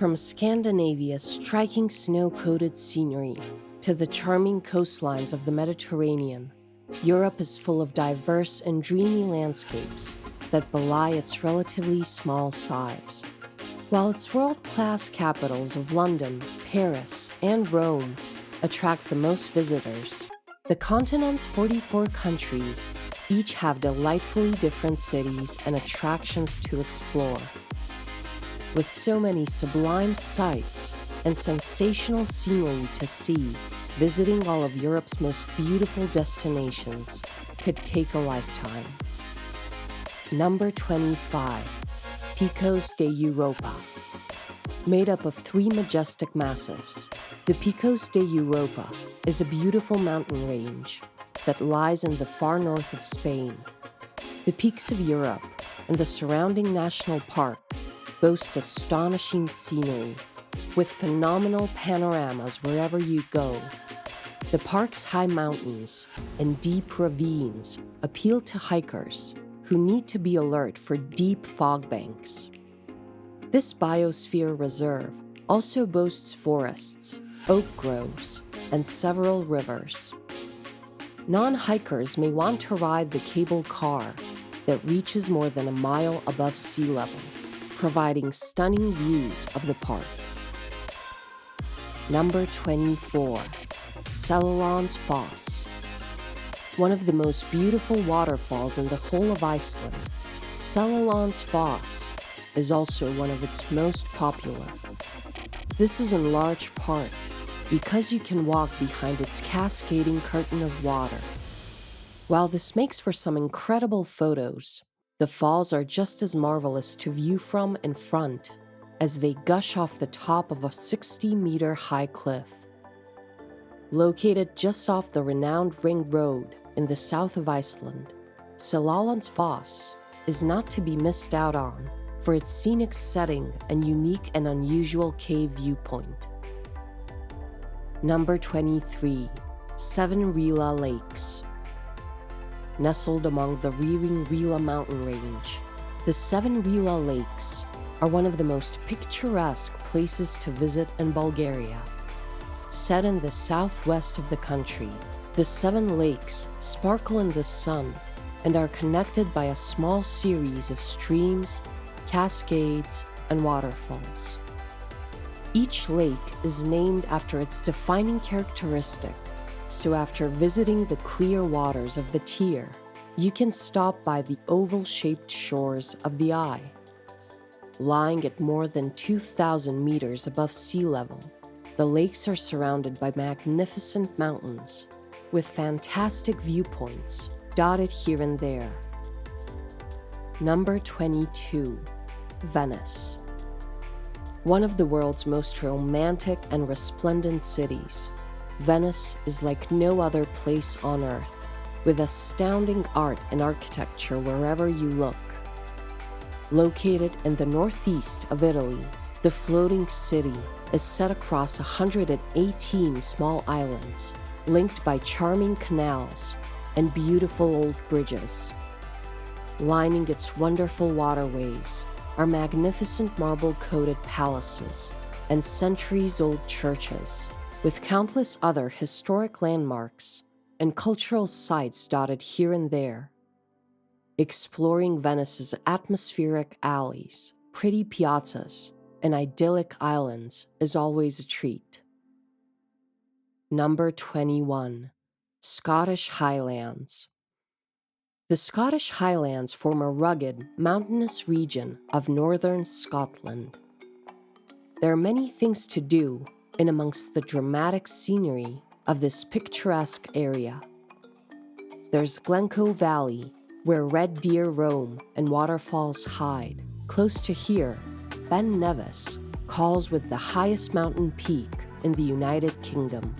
From Scandinavia's striking snow-coated scenery to the charming coastlines of the Mediterranean, Europe is full of diverse and dreamy landscapes that belie its relatively small size. While its world-class capitals of London, Paris, and Rome attract the most visitors, the continent's 44 countries each have delightfully different cities and attractions to explore. With so many sublime sights and sensational scenery to see, visiting all of Europe's most beautiful destinations could take a lifetime. Number 25. Picos de Europa. Made up of 3 majestic massifs, the Picos de Europa is a beautiful mountain range that lies in the far north of Spain. The peaks of Europe and the surrounding national park boast astonishing scenery, with phenomenal panoramas wherever you go. The park's high mountains and deep ravines appeal to hikers who need to be alert for deep fog banks. This biosphere reserve also boasts forests, oak groves, and several rivers. Non-hikers may want to ride the cable car that reaches more than a mile above sea level, providing stunning views of the park. Number 24. Seljalands Foss. One of the most beautiful waterfalls in the whole of Iceland, Seljalands Foss is also one of its most popular. This is in large part because you can walk behind its cascading curtain of water. While this makes for some incredible photos, the falls are just as marvelous to view from in front as they gush off the top of a 60-meter high cliff. Located just off the renowned Ring Road in the south of Iceland, Seljalands Foss is not to be missed out on for its scenic setting and unique and unusual cave viewpoint. Number 23. Seven Rila Lakes. Nestled among the rearing Rila mountain range, the Seven Rila Lakes are one of the most picturesque places to visit in Bulgaria. Set in the southwest of the country, the 7 lakes sparkle in the sun and are connected by a small series of streams, cascades, and waterfalls. Each lake is named after its defining characteristic, so after visiting the clear waters of the Tyr, you can stop by the oval-shaped shores of the Eye. Lying at more than 2,000 meters above sea level, the lakes are surrounded by magnificent mountains, with fantastic viewpoints dotted here and there. Number 22. Venice. One of the world's most romantic and resplendent cities, Venice is like no other place on earth, with astounding art and architecture wherever you look. Located in the northeast of Italy, the floating city is set across 118 small islands, linked by charming canals and beautiful old bridges. Lining its wonderful waterways are magnificent marble-coated palaces and centuries-old churches, with countless other historic landmarks and cultural sites dotted here and there. Exploring Venice's atmospheric alleys, pretty piazzas, and idyllic islands is always a treat. Number 21. Scottish Highlands. The Scottish Highlands form a rugged, mountainous region of northern Scotland. There are many things to do in amongst the dramatic scenery of this picturesque area. There's Glencoe Valley, where red deer roam and waterfalls hide. Close to here, Ben Nevis calls with the highest mountain peak in the United Kingdom.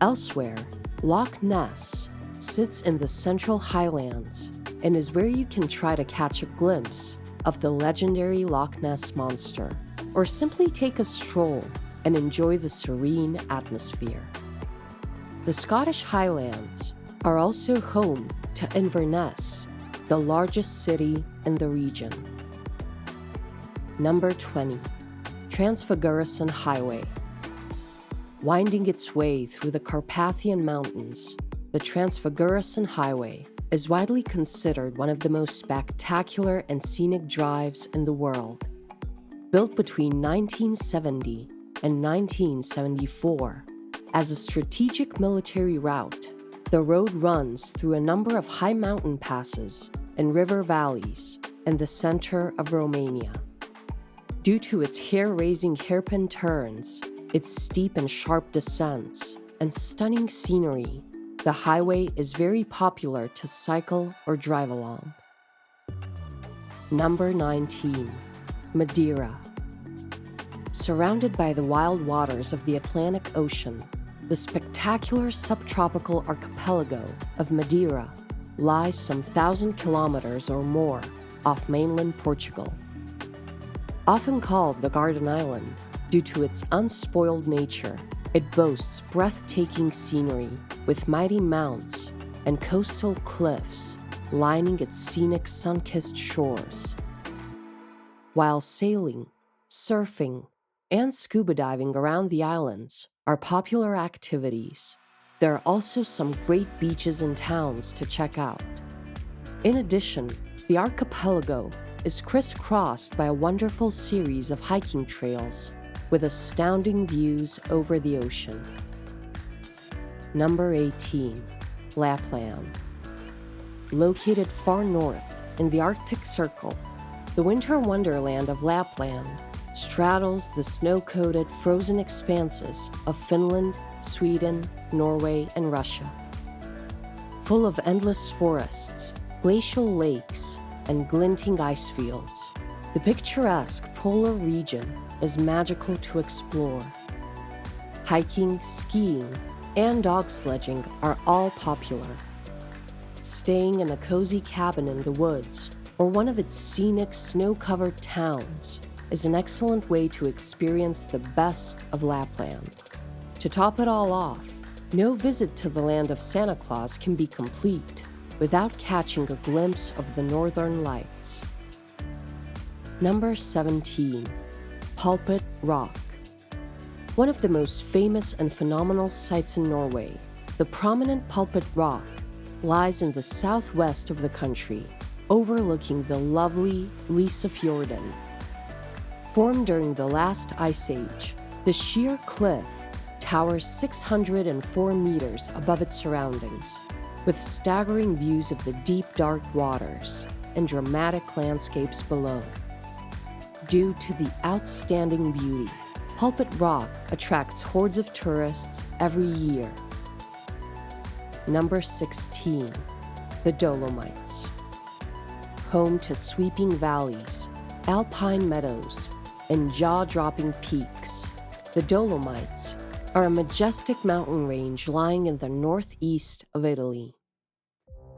Elsewhere, Loch Ness sits in the central highlands and is where you can try to catch a glimpse of the legendary Loch Ness monster, or simply take a stroll and enjoy the serene atmosphere. The Scottish Highlands are also home to Inverness, the largest city in the region. Number 20. Trans-Fagurison Highway. Winding its way through the Carpathian Mountains, the Trans-Fagurison Highway is widely considered one of the most spectacular and scenic drives in the world. Built between 1970 and 1974 as a strategic military route, the road runs through a number of high mountain passes and river valleys in the center of Romania. Due to its hair-raising hairpin turns, its steep and sharp descents, and stunning scenery, the highway is very popular to cycle or drive along. Number 19. Madeira. Surrounded by the wild waters of the Atlantic Ocean, the spectacular subtropical archipelago of Madeira lies some 1,000 kilometers or more off mainland Portugal. Often called the Garden Island due to its unspoiled nature, it boasts breathtaking scenery with mighty mounts and coastal cliffs lining its scenic sun-kissed shores. While sailing, surfing, and scuba diving around the islands are popular activities, there are also some great beaches and towns to check out. In addition, the archipelago is crisscrossed by a wonderful series of hiking trails with astounding views over the ocean. Number 18. Lapland. Located far north in the Arctic Circle, the winter wonderland of Lapland straddles the snow-coated frozen expanses of Finland, Sweden, Norway, and Russia. Full of endless forests, glacial lakes, and glinting ice fields, the picturesque polar region is magical to explore. Hiking, skiing, and dog sledging are all popular. Staying in a cozy cabin in the woods or one of its scenic snow-covered towns is an excellent way to experience the best of Lapland. To top it all off, no visit to the land of Santa Claus can be complete without catching a glimpse of the Northern Lights. Number 17. Pulpit Rock. One of the most famous and phenomenal sights in Norway, the prominent Pulpit Rock lies in the southwest of the country, overlooking the lovely Lysefjorden. Formed during the last ice age, the sheer cliff towers 604 meters above its surroundings, with staggering views of the deep, dark waters and dramatic landscapes below. Due to the outstanding beauty, Pulpit Rock attracts hordes of tourists every year. Number 16. The Dolomites. Home to sweeping valleys, alpine meadows, and jaw-dropping peaks, the Dolomites are a majestic mountain range lying in the northeast of Italy.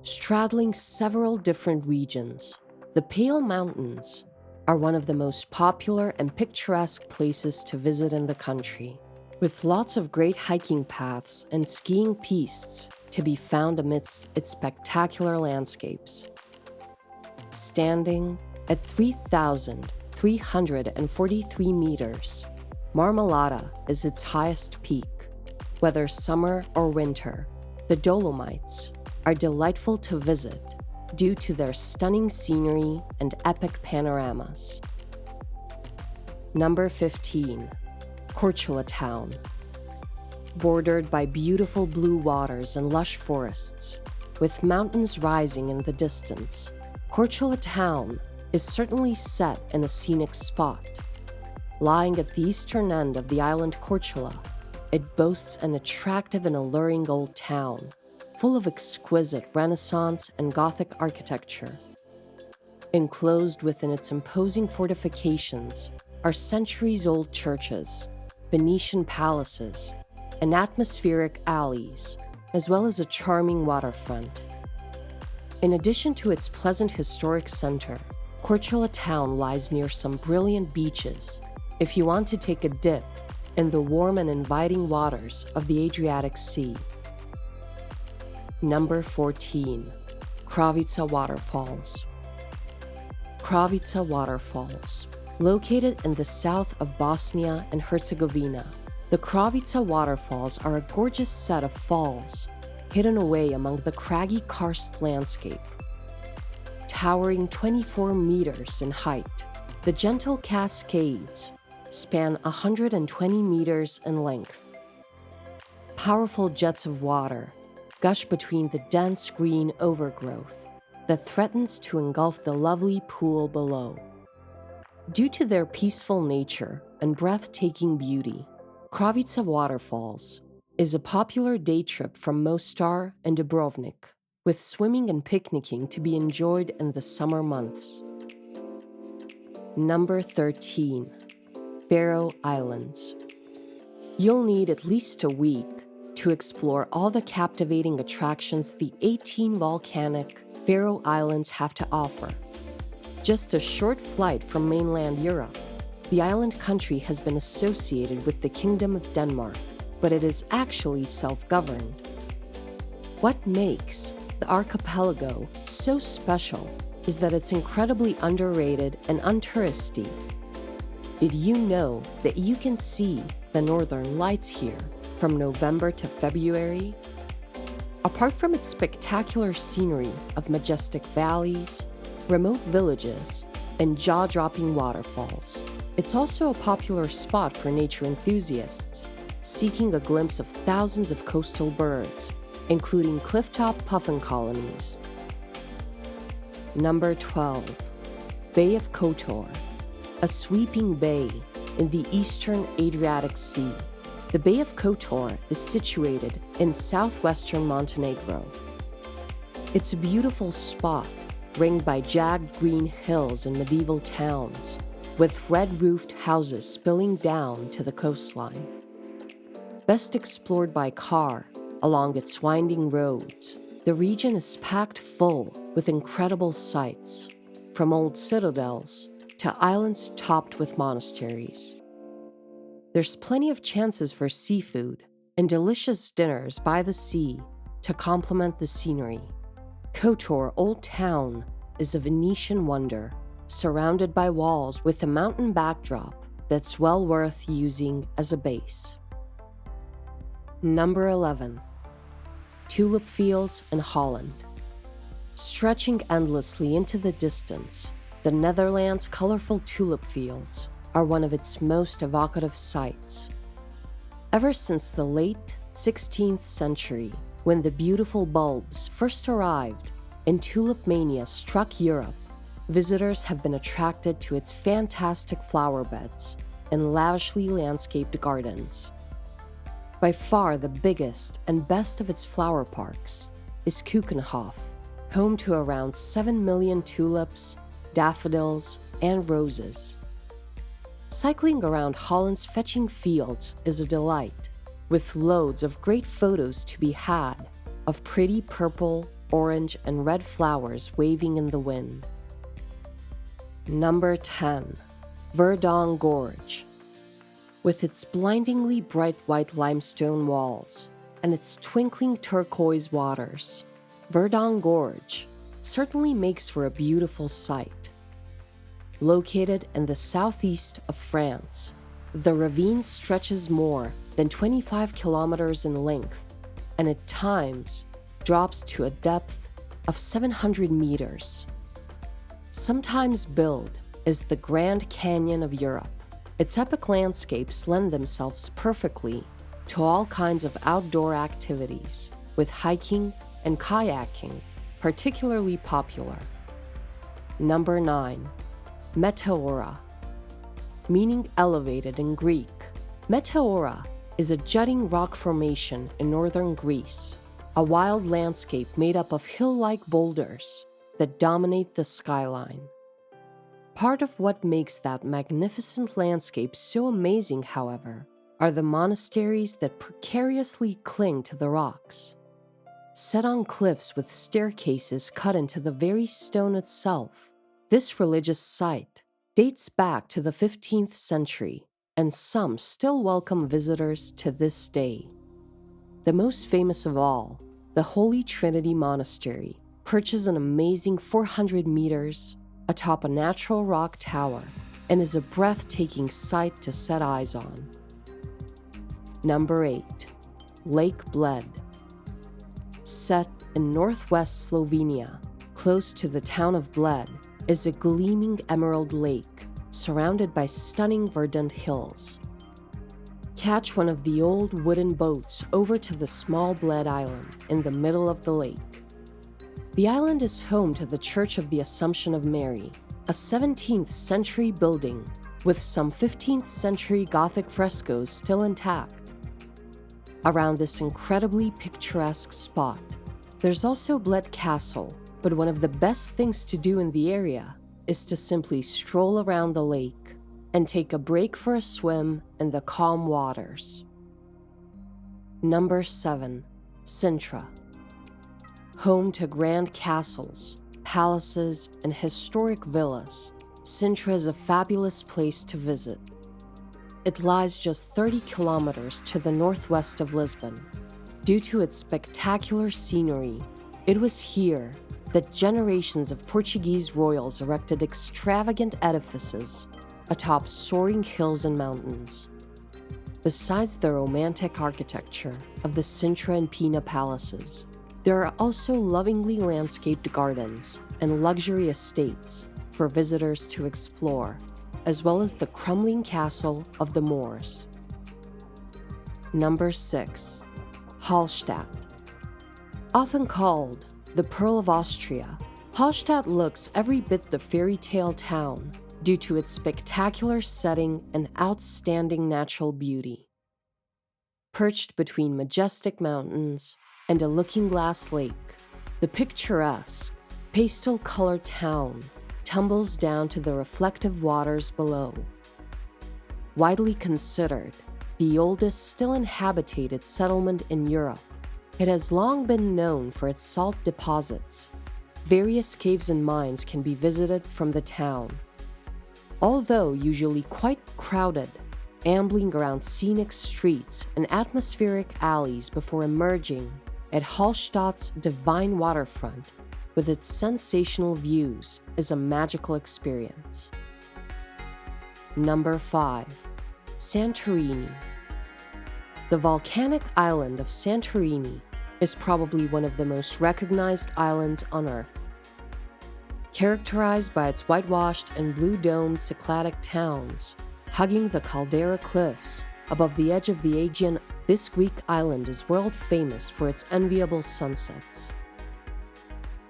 Straddling several different regions, the Pale Mountains are one of the most popular and picturesque places to visit in the country, with lots of great hiking paths and skiing pistes to be found amidst its spectacular landscapes. Standing at 3,343 meters, Marmolada is its highest peak. Whether summer or winter, the Dolomites are delightful to visit due to their stunning scenery and epic panoramas. Number 15. Korčula Town. Bordered by beautiful blue waters and lush forests, with mountains rising in the distance, Korčula Town is certainly set in a scenic spot. Lying at the eastern end of the island Korčula, it boasts an attractive and alluring old town, full of exquisite Renaissance and Gothic architecture. Enclosed within its imposing fortifications are centuries-old churches, Venetian palaces, and atmospheric alleys, as well as a charming waterfront. In addition to its pleasant historic center, Korčula Town lies near some brilliant beaches if you want to take a dip in the warm and inviting waters of the Adriatic Sea. Number 14. Kravica Waterfalls. Kravica Waterfalls, Located in the south of Bosnia and Herzegovina, the Kravica waterfalls are a gorgeous set of falls hidden away among the craggy karst landscape. Towering 24 meters in height, the gentle cascades span 120 meters in length. Powerful jets of water gush between the dense green overgrowth that threatens to engulf the lovely pool below. Due to their peaceful nature and breathtaking beauty, Kravica Waterfalls is a popular day trip from Mostar and Dubrovnik, with swimming and picnicking to be enjoyed in the summer months. Number 13. Faroe Islands. You'll need at least a week to explore all the captivating attractions the 18 volcanic Faroe Islands have to offer. Just a short flight from mainland Europe, the island country has been associated with the Kingdom of Denmark, but it is actually self-governed. What makes the archipelago so special is that it's incredibly underrated and untouristy. Did you know that you can see the northern lights here from November to February? Apart from its spectacular scenery of majestic valleys, remote villages, and jaw-dropping waterfalls, it's also a popular spot for nature enthusiasts seeking a glimpse of thousands of coastal birds, including clifftop puffin colonies. Number 12. Bay of Kotor, a sweeping bay in the eastern Adriatic Sea. The Bay of Kotor is situated in southwestern Montenegro. It's a beautiful spot ringed by jagged green hills and medieval towns, with red-roofed houses spilling down to the coastline. Best explored by car along its winding roads, the region is packed full with incredible sights, from old citadels to islands topped with monasteries. There's plenty of chances for seafood and delicious dinners by the sea to complement the scenery. Kotor Old Town is a Venetian wonder, surrounded by walls with a mountain backdrop that's well worth using as a base. Number 11. Tulip fields in Holland. Stretching endlessly into the distance, the Netherlands' colorful tulip fields are one of its most evocative sights. Ever since the late 16th century, when the beautiful bulbs first arrived and tulip mania struck Europe, visitors have been attracted to its fantastic flower beds and lavishly landscaped gardens. By far the biggest and best of its flower parks is Keukenhof, home to around 7 million tulips, daffodils, and roses. Cycling around Holland's fetching fields is a delight, with loads of great photos to be had of pretty purple, orange, and red flowers waving in the wind. Number 10. Verdon Gorge. With its blindingly bright white limestone walls and its twinkling turquoise waters, Verdon Gorge certainly makes for a beautiful sight. Located in the southeast of France, the ravine stretches more than 25 kilometers in length and at times drops to a depth of 700 meters. Sometimes billed as the Grand Canyon of Europe, its epic landscapes lend themselves perfectly to all kinds of outdoor activities, with hiking and kayaking particularly popular. Number 9. Meteora. Meaning elevated in Greek, Meteora is a jutting rock formation in northern Greece, a wild landscape made up of hill-like boulders that dominate the skyline. Part of what makes that magnificent landscape so amazing, however, are the monasteries that precariously cling to the rocks. Set on cliffs with staircases cut into the very stone itself, this religious site dates back to the 15th century, and some still welcome visitors to this day. The most famous of all, the Holy Trinity Monastery, perches an amazing 400 meters atop a natural rock tower and is a breathtaking sight to set eyes on. Number 8. Lake Bled. Set in northwest Slovenia, close to the town of Bled, is a gleaming emerald lake surrounded by stunning verdant hills. Catch one of the old wooden boats over to the small Bled Island in the middle of the lake. The island is home to the Church of the Assumption of Mary, a 17th century building with some 15th century Gothic frescoes still intact. Around this incredibly picturesque spot, there's also Bled Castle, but one of the best things to do in the area is to simply stroll around the lake and take a break for a swim in the calm waters. Number 7. Sintra. Home to grand castles, palaces, and historic villas, Sintra is a fabulous place to visit. It lies just 30 kilometers to the northwest of Lisbon. Due to its spectacular scenery, it was here that generations of Portuguese royals erected extravagant edifices atop soaring hills and mountains. Besides the romantic architecture of the Sintra and Pina palaces, there are also lovingly landscaped gardens and luxury estates for visitors to explore, as well as the crumbling castle of the Moors. Number 6. Hallstatt. Often called the Pearl of Austria, Hallstatt looks every bit the fairy tale town due to its spectacular setting and outstanding natural beauty. Perched between majestic mountains and a looking-glass lake, the picturesque, pastel-colored town tumbles down to the reflective waters below. Widely considered the oldest still inhabited settlement in Europe, it has long been known for its salt deposits. Various caves and mines can be visited from the town. Although usually quite crowded, ambling around scenic streets and atmospheric alleys before emerging at Hallstatt's divine waterfront with its sensational views is a magical experience. Number 5. Santorini. The volcanic island of Santorini is probably one of the most recognized islands on Earth. Characterized by its whitewashed and blue-domed Cycladic towns, hugging the caldera cliffs above the edge of the Aegean, this Greek island is world-famous for its enviable sunsets.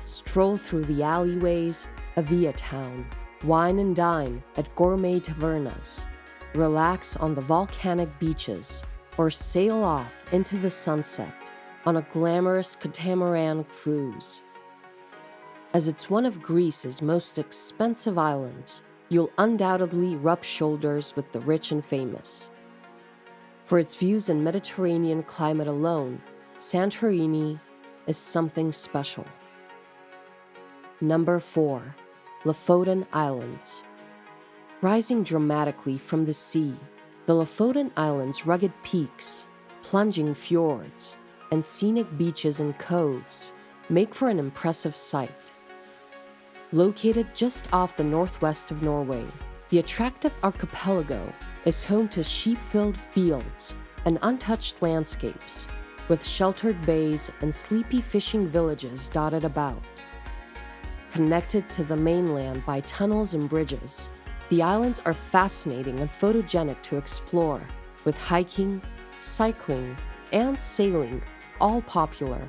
Stroll through the alleyways of Via Town, wine and dine at gourmet tavernas, relax on the volcanic beaches, or sail off into the sunset on a glamorous catamaran cruise. As it's one of Greece's most expensive islands, you'll undoubtedly rub shoulders with the rich and famous. For its views and Mediterranean climate alone, Santorini is something special. Number 4. Lofoten Islands. Rising dramatically from the sea, the Lofoten Islands' rugged peaks, plunging fjords, and scenic beaches and coves make for an impressive sight. Located just off the northwest of Norway, the attractive archipelago is home to sheep-filled fields and untouched landscapes, with sheltered bays and sleepy fishing villages dotted about. Connected to the mainland by tunnels and bridges, the islands are fascinating and photogenic to explore, with hiking, cycling, and sailing all popular.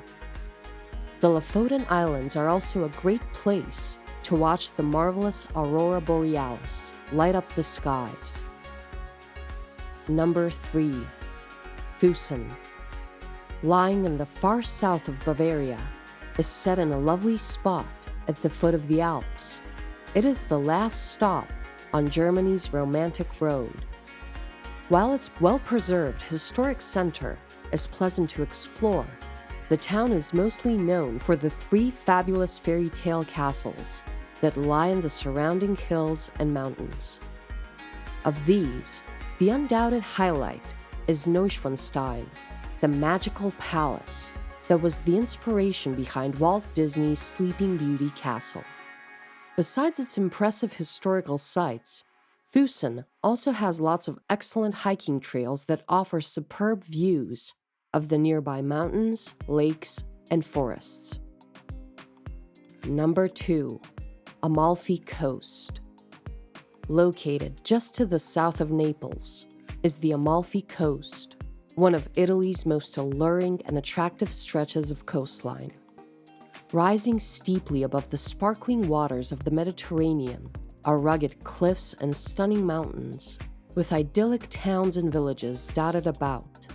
The Lofoten Islands are also a great place to watch the marvelous aurora borealis light up the skies. Number 3. Füssen. Lying in the far south of Bavaria, is set in a lovely spot at the foot of the Alps. It is the last stop on Germany's romantic road. While its well-preserved historic center is pleasant to explore, the town is mostly known for the 3 fabulous fairy tale castles that lie in the surrounding hills and mountains. Of these, the undoubted highlight is Neuschwanstein, the magical palace that was the inspiration behind Walt Disney's Sleeping Beauty castle. Besides its impressive historical sites, Füssen also has lots of excellent hiking trails that offer superb views of the nearby mountains, lakes, and forests. Number 2. Amalfi Coast. Located just to the south of Naples is the Amalfi Coast, one of Italy's most alluring and attractive stretches of coastline. Rising steeply above the sparkling waters of the Mediterranean are rugged cliffs and stunning mountains, with idyllic towns and villages dotted about,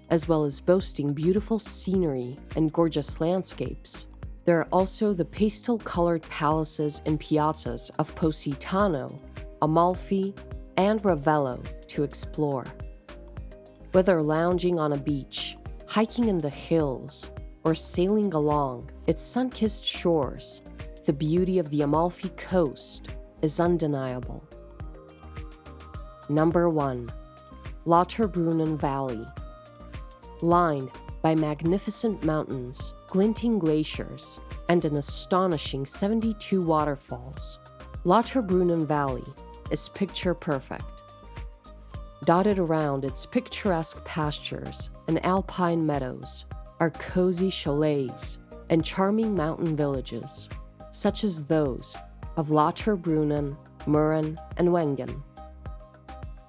as well as boasting beautiful scenery and gorgeous landscapes. There are also the pastel-colored palaces and piazzas of Positano, Amalfi, and Ravello to explore. Whether lounging on a beach, hiking in the hills, or sailing along its sun-kissed shores, the beauty of the Amalfi Coast is undeniable. Number 1. Lauterbrunnen Valley. Lined by magnificent mountains, glinting glaciers, and an astonishing 72 waterfalls, Lauterbrunnen Valley is picture-perfect. Dotted around its picturesque pastures and alpine meadows are cozy chalets and charming mountain villages, such as those of Lauterbrunnen, Murren, and Wengen.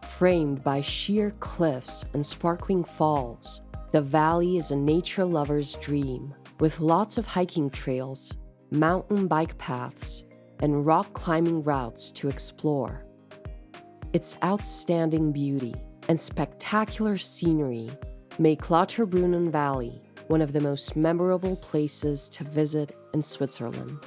Framed by sheer cliffs and sparkling falls, the valley is a nature lover's dream, with lots of hiking trails, mountain bike paths, and rock climbing routes to explore. Its outstanding beauty and spectacular scenery make Lauterbrunnen Valley one of the most memorable places to visit in Switzerland.